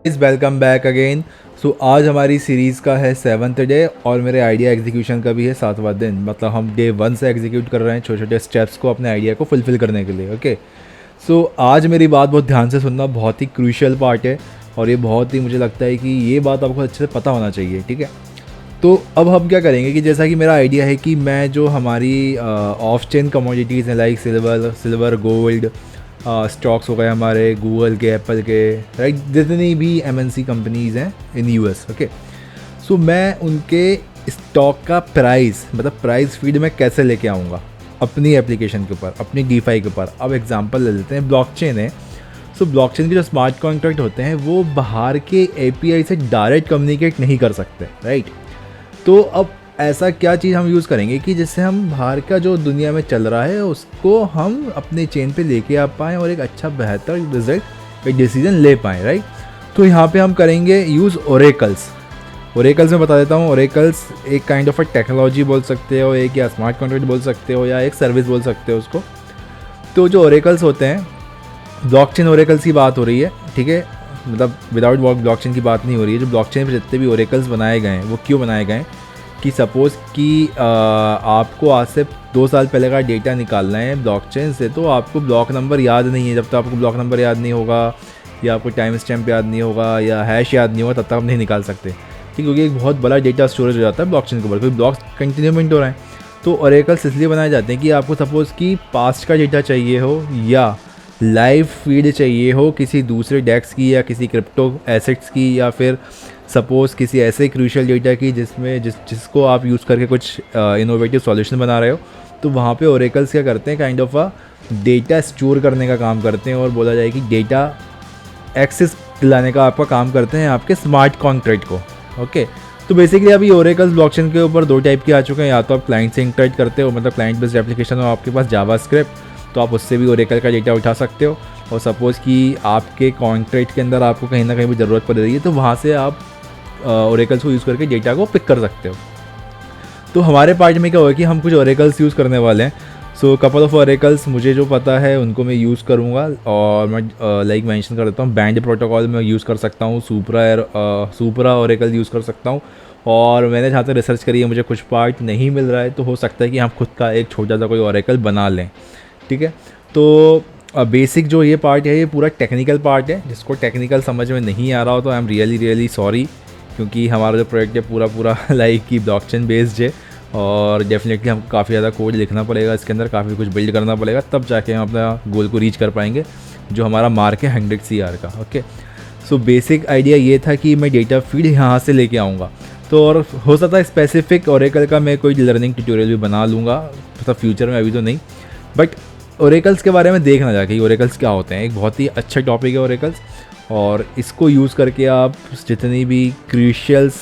Is welcome back again. So आज हमारी series का है 7th डे और मेरे आइडिया एग्जीक्यूशन का भी है 7वां दिन। मतलब हम डे 1 से एग्जीक्यूट कर रहे हैं छोटे छोटे स्टेप्स को अपने आइडिया को फुलफ़िल करने के लिए। ओके, सो आज मेरी बात बहुत ध्यान से सुनना, बहुत ही क्रूशियल पार्ट है और ये बहुत ही मुझे लगता है कि ये बात आपको अच्छे से पता होना चाहिए। ठीक है, तो अब हम क्या करेंगे कि जैसा कि मेरा आइडिया है कि मैं जो हमारी ऑफ चेन कमोडिटीज़ हैं लाइक सिल्वर गोल्ड स्टॉक्स हो गए हमारे गूगल के, एप्पल के, राइट, जितनी भी एमएनसी कंपनीज़ हैं इन यूएस। ओके, सो मैं उनके स्टॉक का प्राइस, मतलब प्राइस फीड में कैसे लेके आऊँगा अपनी एप्लीकेशन के ऊपर, अपनी डीफाई के ऊपर। अब एग्जांपल ले लेते हैं, ब्लॉकचेन है। सो ब्लॉकचेन के जो स्मार्ट कॉन्ट्रैक्ट होते हैं वो बाहर के एपीआई से डायरेक्ट कम्युनिकेट नहीं कर सकते, राइट। तो अब ऐसा क्या चीज़ हम यूज़ करेंगे कि जिससे हम बाहर का जो दुनिया में चल रहा है उसको हम अपने चेन पे लेके आ पाएँ और एक अच्छा बेहतर रिजल्ट, एक डिसीजन ले पाएँ, राइट। तो यहाँ पे हम करेंगे यूज़ ओरेकल्स। ओरेकल्स में बता देता हूँ, ओरेकल्स एक काइंड ऑफ अ टेक्नोलॉजी बोल सकते हो, एक या स्मार्ट कॉन्ट्रैक्ट बोल सकते हो, या एक सर्विस बोल सकते हो उसको। तो जो ओरेकल्स होते हैं, ब्लॉकचेन ओरेकल्स की बात हो रही है, ठीक है, मतलब विदाउट ब्लॉकचेन की बात नहीं हो रही है। जो ब्लॉकचेन पे जितने भी ओरेकल्स बनाए गए हैं वो क्यों बनाए गए हैं कि सपोज़ कि आपको आज से 2 साल पहले का डेटा निकालना है ब्लॉकचेन से, तो आपको ब्लॉक नंबर याद नहीं है। जब तक आपको ब्लॉक नंबर याद नहीं होगा या आपको टाइम स्टैम्प याद नहीं होगा या हैश याद नहीं होगा तब तक आप नहीं निकाल सकते, ठीक, क्योंकि एक बहुत बड़ा डेटा स्टोरेज हो जाता है ब्लॉकचेन के ऊपर, क्योंकि ब्लॉक्स कंटिन्यू मिंट हो रहे हैं। तो ओरेकल्स इसलिए बनाए जाते हैं कि आपको सपोज़ कि पास्ट का डेटा चाहिए हो या लाइव फीड चाहिए हो किसी दूसरे डेक्स की या किसी क्रिप्टो एसेट्स की, या फिर सपोज़ किसी ऐसे क्रूशियल डेटा की जिसको आप यूज़ करके कुछ इनोवेटिव सॉल्यूशन बना रहे हो, तो वहाँ पे ओरेकल्स क्या करते हैं, kind of a data store करने का काम करते हैं और बोला जाए कि डेटा एक्सेस दिलाने का आपका काम करते हैं आपके स्मार्ट कॉन्ट्रैक्ट को। ओके, तो बेसिकली अभी ओरेकल्स ब्लॉकचेन के ऊपर 2 टाइप के आ चुके हैं। या तो आप क्लाइंट से इंटरेक्ट करते हो, मतलब क्लाइंट बेस्ड एप्लीकेशन हो आपके पास जावास्क्रिप्ट, तो आप उससे भी ओरेकल का डेटा उठा सकते हो। और सपोज़ कि आपके कॉन्ट्रैक्ट के अंदर आपको कहीं ना कहीं भी ज़रूरत पड़ रही है तो वहाँ से आप ओरेकल्स को यूज़ करके डेटा को पिक कर सकते हो। तो हमारे पार्ट में क्या होगा कि हम कुछ ओरेकल्स यूज़ करने वाले हैं। सो कपल ऑफ ओरेकल्स मुझे जो पता है उनको मैं यूज़ करूँगा और मैं लाइक मेंशन कर देता हूँ। बैंड प्रोटोकॉल में यूज़ कर सकता हूँ, सुपरा ओरेकल यूज़ कर सकता हूँ। और मैंने जहाँ तक रिसर्च करी है मुझे कुछ पार्ट नहीं मिल रहा है, तो हो सकता है कि हम खुद का एक छोटा सा कोई ओरेकल बना लें, ठीक है। तो बेसिक जो ये पार्ट है ये पूरा टेक्निकल पार्ट है। जिसको टेक्निकल समझ में नहीं आ रहा हो तो आई एम रियली सॉरी, क्योंकि हमारा जो प्रोजेक्ट है पूरा लाइक कि ब्लॉकचेन बेस्ड है और डेफिनेटली हमको काफ़ी ज़्यादा कोड लिखना पड़ेगा, इसके अंदर काफ़ी कुछ बिल्ड करना पड़ेगा, तब जाके हम अपना गोल को रीच कर पाएंगे जो हमारा मार्क है 100 CR का। ओके, सो बेसिक आइडिया ये था कि मैं डेटा फीड यहाँ से लेके आऊँगा। तो और हो सकता है स्पेसिफिक ओरेकल का मैं कोई लर्निंग ट्यूटोरियल भी बना लूँगा, मतलब फ्यूचर में, अभी तो नहीं। बट ओरेकल्स के बारे में देखना जाके ओरेकल्स क्या होते हैं, एक बहुत ही अच्छा टॉपिक है ओरेकल्स। और इसको यूज़ करके आप जितनी भी क्रूशियल्स,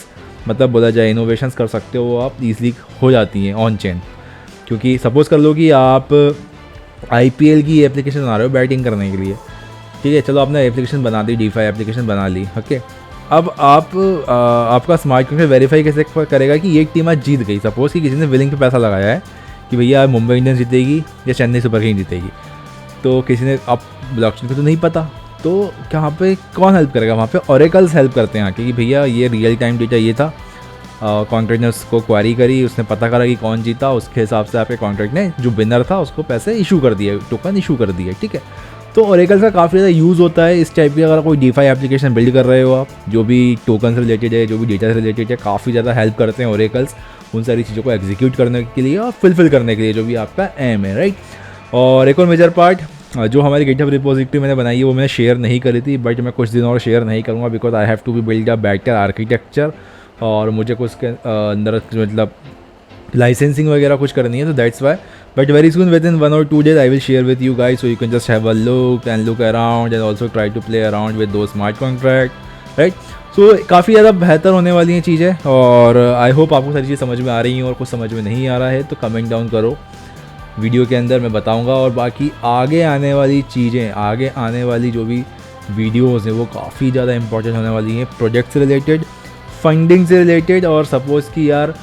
मतलब बोला जाए इनोवेशंस कर सकते हो, वो आप ईजिली हो जाती हैं ऑन चेन। क्योंकि सपोज़ कर लो कि आप आईपीएल की एप्लीकेशन बना रहे हो बैटिंग करने के लिए, ठीक है, चलो आपने एप्लीकेशन बना दी, डीफाई एप्लीकेशन बना ली। ओके, अब आप आपका स्मार्ट कॉन्ट्रैक्ट वेरीफाई कैसे करेगा कि ये टीम आज जीत गई। सपोज़ कि किसी ने विलिंग पे पैसा लगाया है कि भैया मुंबई इंडियंस जीतेगी या चेन्नई सुपर किंग जीतेगी, तो किसी ने, आप ब्लॉकचेन को तो नहीं पता, तो यहाँ पे कौन हेल्प करेगा, वहाँ पे ओरेकल्स हेल्प करते हैं आके कि भैया ये रियल टाइम डेटा ये था, कॉन्ट्रैक्ट ने उसको क्वारी करी, उसने पता करा कि कौन जीता, उसके हिसाब से आपके कॉन्ट्रैक्ट ने जो विनर था उसको पैसे इशू कर दिए, टोकन इशू कर दिए, ठीक है। तो ओरेकल्स का काफ़ी ज़्यादा यूज़ होता है इस टाइप की। अगर कोई डीफाई एप्लीकेशन बिल्ड कर रहे हो आप, जो भी टोकन से रिलेटेड है, जो भी डेटा से रिलेटेड है, काफ़ी ज़्यादा हेल्प करते हैं ओरेकल्स उन सारी चीज़ों को एग्जीक्यूट करने के लिए और फुलफिल करने के लिए जो भी आपका एम है, राइट। और एक और मेजर पार्ट जो हमारी गिटहब रिपोजिटरी मैंने बनाई है वो मैंने शेयर नहीं करी थी, बट मैं कुछ दिन और शेयर नहीं करूँगा because I have to be build a better architecture, और मुझे कुछ के अंदर मतलब लाइसेंसिंग वगैरह कुछ करनी है, तो that's why. But very soon within 1 or 2 days I will share with you guys, so you can just have a look and look around and also try to play around with those smart contract, right. So काफ़ी ज़्यादा बेहतर होने वाली हैं चीज़ें और I hope आपको सारी चीज़ समझ में आ रही हैं, और कुछ समझ में नहीं आ रहा है तो कमेंट डाउन करो, वीडियो के अंदर मैं बताऊंगा। और बाकी आगे आने वाली चीज़ें, आगे आने वाली जो भी वीडियोस हैं वो काफ़ी ज़्यादा इंपॉर्टेंट होने वाली हैं, प्रोजेक्ट से रिलेटेड, फंडिंग से रिलेटेड। और सपोज़ कि यार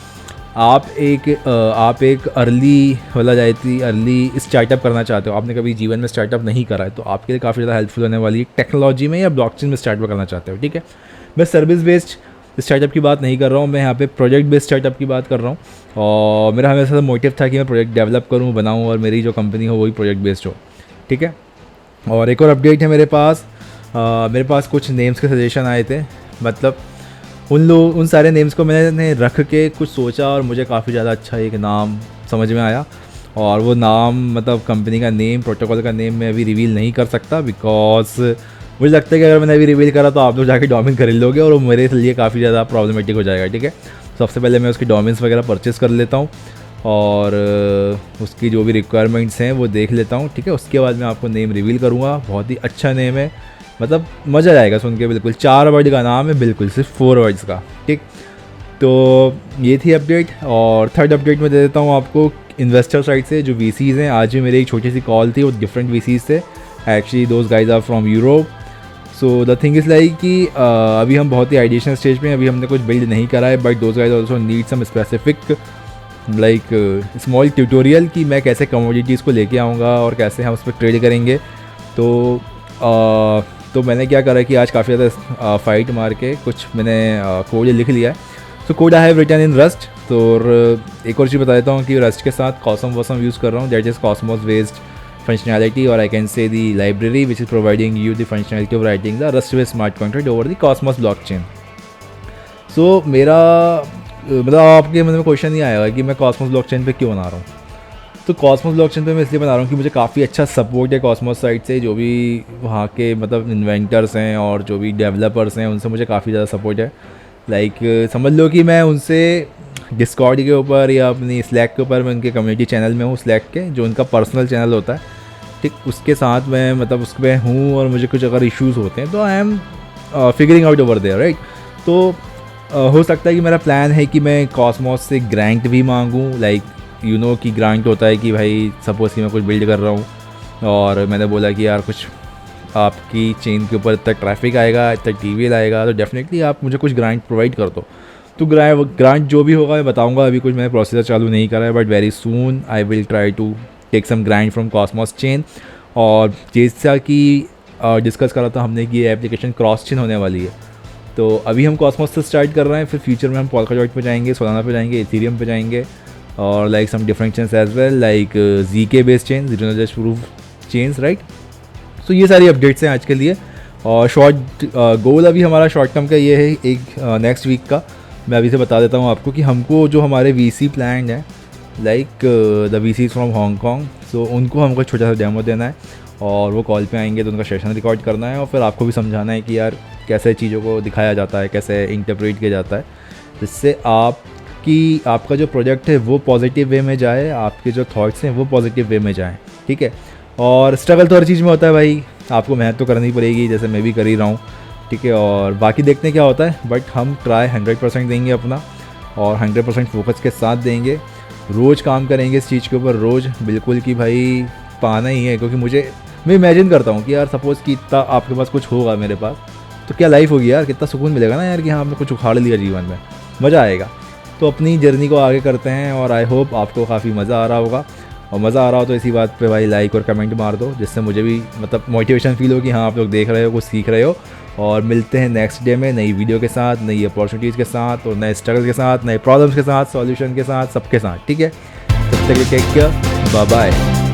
आप एक अर्ली बोला जाए थी अर्ली स्टार्टअप करना चाहते हो, आपने कभी जीवन में स्टार्टअप नहीं करा है, तो आपके लिए काफ़ी ज़्यादा हेल्पफुल होने वाली है टेक्नोलॉजी में या ब्लॉकचेन में स्टार्टअप करना चाहते हो। ठीक है, मैं सर्विस बेस्ड स्टार्टअप की बात नहीं कर रहा हूँ, मैं यहाँ पे प्रोजेक्ट बेस्ड स्टार्टअप की बात कर रहा हूँ। और मेरा हमेशा मोटिव था कि मैं प्रोजेक्ट डेवलप करूँ, बनाऊँ और मेरी जो कंपनी हो वही प्रोजेक्ट बेस्ड हो। ठीक है, और एक और अपडेट है मेरे पास कुछ नेम्स के सजेशन आए थे। मतलब उन सारे नेम्स को मैंने रख के कुछ सोचा और मुझे काफ़ी ज़्यादा अच्छा एक नाम समझ में आया। और वो नाम मतलब कंपनी का नेम, प्रोटोकॉल का नेम मैं अभी रिवील नहीं कर सकता, बिकॉज मुझे लगता है कि अगर मैंने अभी रिवील करा तो आप लोग जाके डोमेन खरीद लोगे और वो मेरे लिए काफ़ी ज़्यादा प्रॉब्लमेटिक हो जाएगा। ठीक है, सबसे पहले मैं उसकी डोमेन्स वगैरह परचेज़ कर लेता हूँ और उसकी जो भी रिक्वायरमेंट्स हैं वो देख लेता हूँ। ठीक है, उसके बाद मैं आपको नेम रिवील करूँगा। बहुत ही अच्छा नेम है, मतलब मज़ा आएगा सुन के। बिल्कुल 4 वर्ड का नाम है, बिल्कुल सिर्फ 4 वर्ड्स का। ठीक, तो ये थी अपडेट। और थर्ड अपडेट मैं दे देता हूँ आपको इन्वेस्टर साइड से, जो वीसीज़ हैं। आज भी मेरी एक छोटी सी कॉल थी, वो डिफरेंट वीसीज़ थे। Actually those guys are from Europe. So the thing is like कि अभी हम बहुत ही आइडिएशन स्टेज पे हैं, अभी हमने कुछ बिल्ड नहीं करा है, but those guys also need some specific like small tutorial कि मैं कैसे कमोडिटीज़ को लेके आऊँगा और कैसे हम उस पर ट्रेड करेंगे। तो मैंने क्या करा कि आज काफ़ी ज़्यादा फाइट मार के कुछ मैंने कोड लिख लिया है। So code I have written in Rust. तो एक और चीज़ बता देता हूँ कि रस्ट के साथ कॉसम यूज़ कर रहा हूँ, that is Cosmos based functionality, or I can say the library which is providing you the functionality of writing the Rust-based smart contract over the Cosmos blockchain. So मेरा मतलब आपके मन में क्वेश्चन नहीं आएगा कि मैं कॉस्मोस ब्लॉकचेन पे क्यों बना रहा हूँ। तो कॉस्मोस ब्लॉकचेन पे मैं इसलिए बना रहा हूँ कि मुझे काफ़ी अच्छा सपोर्ट है कॉस्मोस साइड से। जो भी वहाँ के मतलब इन्वेंटर्स हैं और जो भी डेवलपर्स हैं उनसे मुझे काफ़ी ज़्यादा सपोर्ट है। लाइक समझ लो कि मैं उनसे डिस्कॉर्ड के ऊपर या अपनी स्लैक के ऊपर, मैं उनके कम्युनिटी चैनल में हूँ, स्लैक के जो उनका पर्सनल चैनल होता है। ठीक, उसके साथ मैं मतलब उस पर हूँ और मुझे कुछ अगर इश्यूज़ होते हैं तो I am figuring out over there, right. तो हो सकता है कि मेरा प्लान है कि मैं कॉस्मोस से ग्रांट भी मांगूँ। लाइक यू नो कि ग्रांट होता है कि भाई सपोज़ कि मैं कुछ बिल्ड कर रहा हूँ और मैंने बोला कि यार कुछ आपकी चेन के ऊपर इतना ट्रैफिक आएगा, इतना टीवीएल आएगा, तो डेफिनेटली आप मुझे कुछ ग्रांट प्रोवाइड कर दो। तो ग्रांट जो भी होगा मैं बताऊंगा। अभी कुछ मैंने प्रोसीजर चालू नहीं करा है, but very soon I will try to take some grant from Cosmos chain. और जैसा कि डिस्कस करा था हमने कि ये एप्लीकेशन क्रॉस चेन होने वाली है, तो अभी हम कॉस्मोस से स्टार्ट कर रहे हैं, फिर फ्यूचर में हम पोल्काडॉट पे जाएंगे, सोलाना पे जाएंगे, इथेरियम पे जाएंगे और like some different chains as well, like ZK based chain, zero knowledge proof chains, right. So ये सारी अपडेट्स हैं आज के लिए। और शॉर्ट गोल अभी हमारा शॉर्ट टर्म का ये है, एक नेक्स्ट वीक का मैं अभी से बता देता हूँ आपको कि हमको जो हमारे VC प्लान है, like the VCs from Hong Kong, so उनको हमको छोटा सा डेमो देना है और वो कॉल पे आएंगे तो उनका सेशन रिकॉर्ड करना है और फिर आपको भी समझाना है कि यार कैसे चीज़ों को दिखाया जाता है, कैसे इंटरप्रेट किया जाता है, जिससे आपका जो प्रोजेक्ट है वो पॉजिटिव वे में जाए, आपके जो थॉट्स हैं वो पॉजिटिव वे में जाएँ। ठीक है, और स्ट्रगल तो हर चीज़ में होता है भाई, आपको मेहनत तो करनी पड़ेगी, जैसे मैं भी कर ही रहा हूँ। ठीक है, और बाकी देखते हैं क्या होता है, बट हम ट्राई 100% देंगे अपना और 100% फोकस के साथ देंगे। रोज़ काम करेंगे इस चीज़ के ऊपर, रोज़ बिल्कुल कि भाई पाना ही है। क्योंकि मैं इमेजिन करता हूँ कि यार सपोज़ कि इतना आपके पास कुछ होगा, मेरे पास तो क्या लाइफ होगी यार, कितना सुकून मिलेगा ना यार कि हाँ हमने कुछ उखाड़ लिया जीवन में, मज़ा आएगा। तो अपनी जर्नी को आगे करते हैं और आई होप आपको काफ़ी मज़ा आ रहा होगा। और मज़ा आ रहा हो तो इसी बात पे भाई लाइक और कमेंट मार दो, जिससे मुझे भी मतलब मोटिवेशन फील हो कि हाँ आप लोग देख रहे हो, कुछ सीख रहे हो। और मिलते हैं नेक्स्ट डे में नई वीडियो के साथ, नई अपॉर्चुनिटीज़ के साथ और नए स्ट्रगल के साथ, नए प्रॉब्लम्स के साथ, सॉल्यूशन के साथ, सबके साथ। ठीक है, तब तक टेक केयर, बाय बाय।